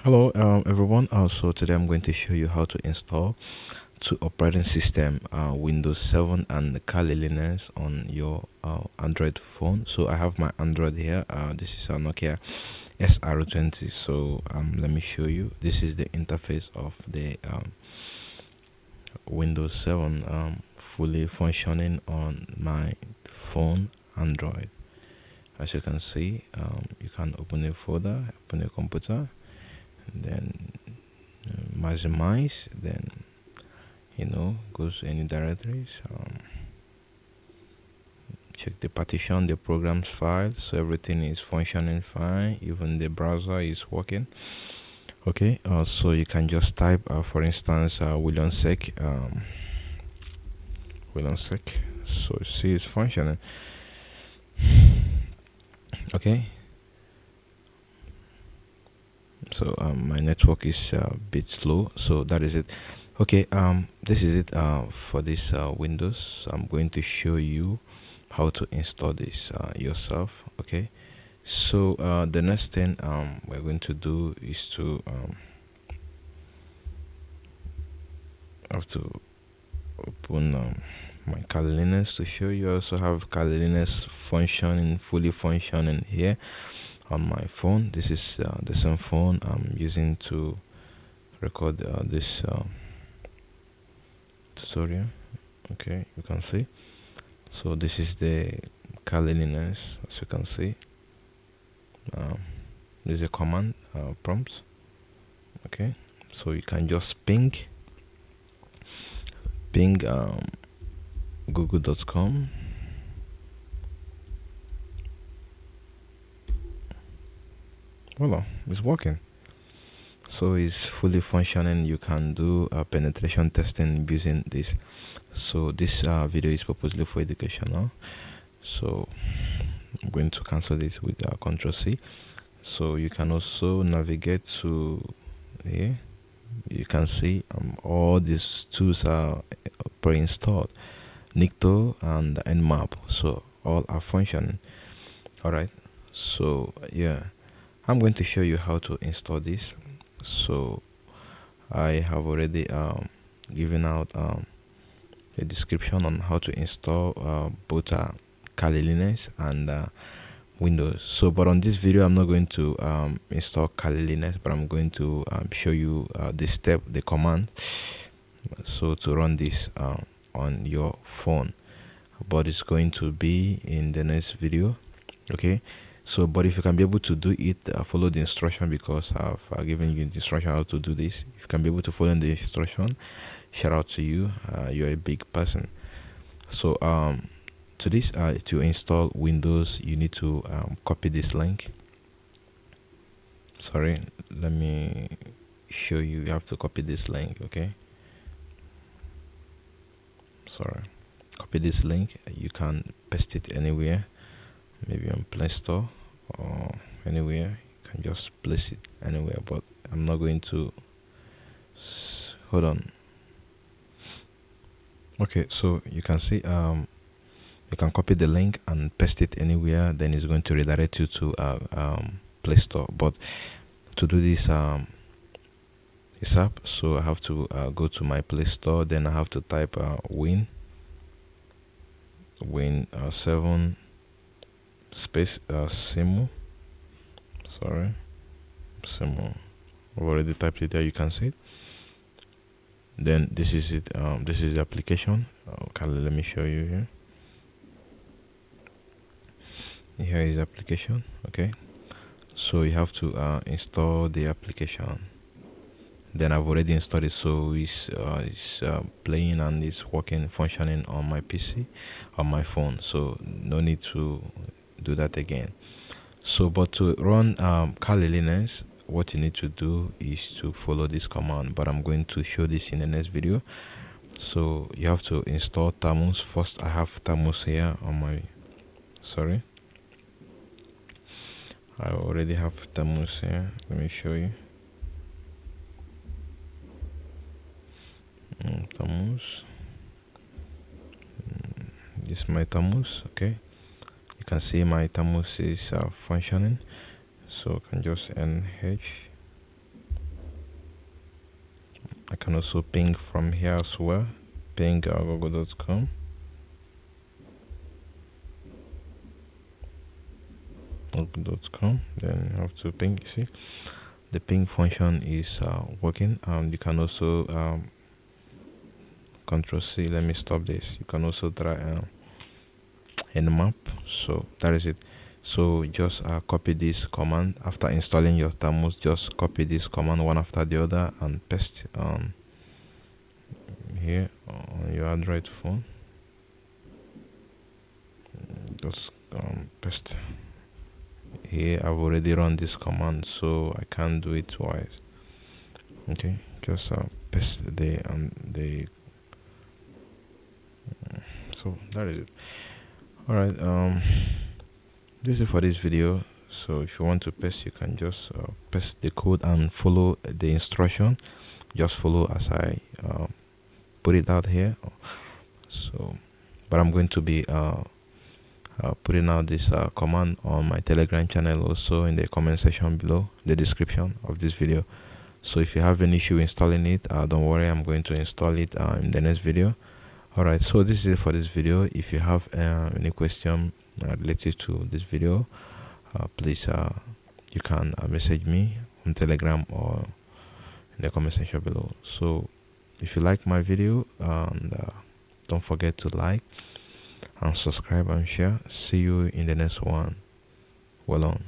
Hello everyone, so today I'm going to show you how to install two operating system, Windows 7 and Kali Linux on your Android phone. So I have my Android here. This is a Nokia SR20. So let me show you. This is the interface of the Windows 7 fully functioning on my phone Android. As you can see, you can open a folder, open a computer, and then maximize, then goes to any directories, check the partition, the programs file, so everything is functioning fine, even the browser is working. Okay, so you can just type for instance williamsec, so see it's functioning. Okay, so my network is a bit slow, so that is it. Okay, this is it for this Windows. I'm going to show you how to install this yourself. Okay, so the next thing we're going to do is to have to open my Kali Linux to show you. I also have Kali Linux fully functioning here on my phone. This is the same phone I'm using to record this tutorial. Okay, you can see. So this is the Kali Linux, as you can see. There's a command prompt. Okay, so you can just ping google.com. Voila, it's working. So it's fully functioning. You can do penetration testing using this. So this video is purposely for educational. So I'm going to cancel this with Ctrl C. So you can also navigate to here. You can see all these tools are pre-installed, Nicto and Nmap, so all are functioning. All right, so yeah, I'm going to show you how to install this. So I have already given out a description on how to install both Kali Linux and Windows. So but on this video I'm not going to install Kali Linux, but I'm going to show you the command, so to run this on your phone, but it's going to be in the next video. Okay, so but if you can be able to do it, follow the instruction, because I've given you the instruction how to do this. If you can be able to follow the instruction, shout out to you. You're a big person. So to this, to install Windows, you need to copy this link. Sorry, let me show you. You have to copy this link. Okay, sorry, copy this link. You can paste it anywhere, maybe on Play Store or anywhere. You can just place it anywhere, but I'm not going to. Hold on. Okay, so you can see you can copy the link and paste it anywhere, then it's going to redirect you to Play Store. But to do this it's up, so I have to go to my Play Store, then I have to type win 7 space simu. Sorry, simu. I've already typed it there, you can see it. Then this is it. This is the application. Okay, let me show you here. Here is the application. Okay, so you have to install the application. Then I've already installed it, so it's playing and it's working, functioning on my PC, on my phone. So no need to do that again. So but to run Kali Linux, what you need to do is to follow this command, but I'm going to show this in the next video. So you have to install Tamus first. I have Tamus here on my, sorry, I already have Tamus here. Let me show you. Tamus. This is my Tamus. Okay, you can see my Tamus is functioning. So I can just NH I can also ping from here as well. Ping google.com. google.com. Then you have to ping. You see, the ping function is working. You can also Control C. Let me stop this. You can also try nmap. So that is it. So just copy this command after installing your thermos. Just copy this command one after the other and paste here on your Android phone. Just paste here. I've already run this command, so I can't do it twice. Okay, just paste the so that is it. All right, this is it for this video. So if you want to paste, you can just paste the code and follow the instruction. Just follow as I put it out here. So but I'm going to be putting out this command on my Telegram channel, also in the comment section below the description of this video. So if you have an issue installing it, don't worry, I'm going to install it in the next video. Alright, so this is it for this video. If you have any question related to this video, please you can message me on Telegram or in the comment section below. So if you like my video, and don't forget to like and subscribe and share. See you in the next one. Well on.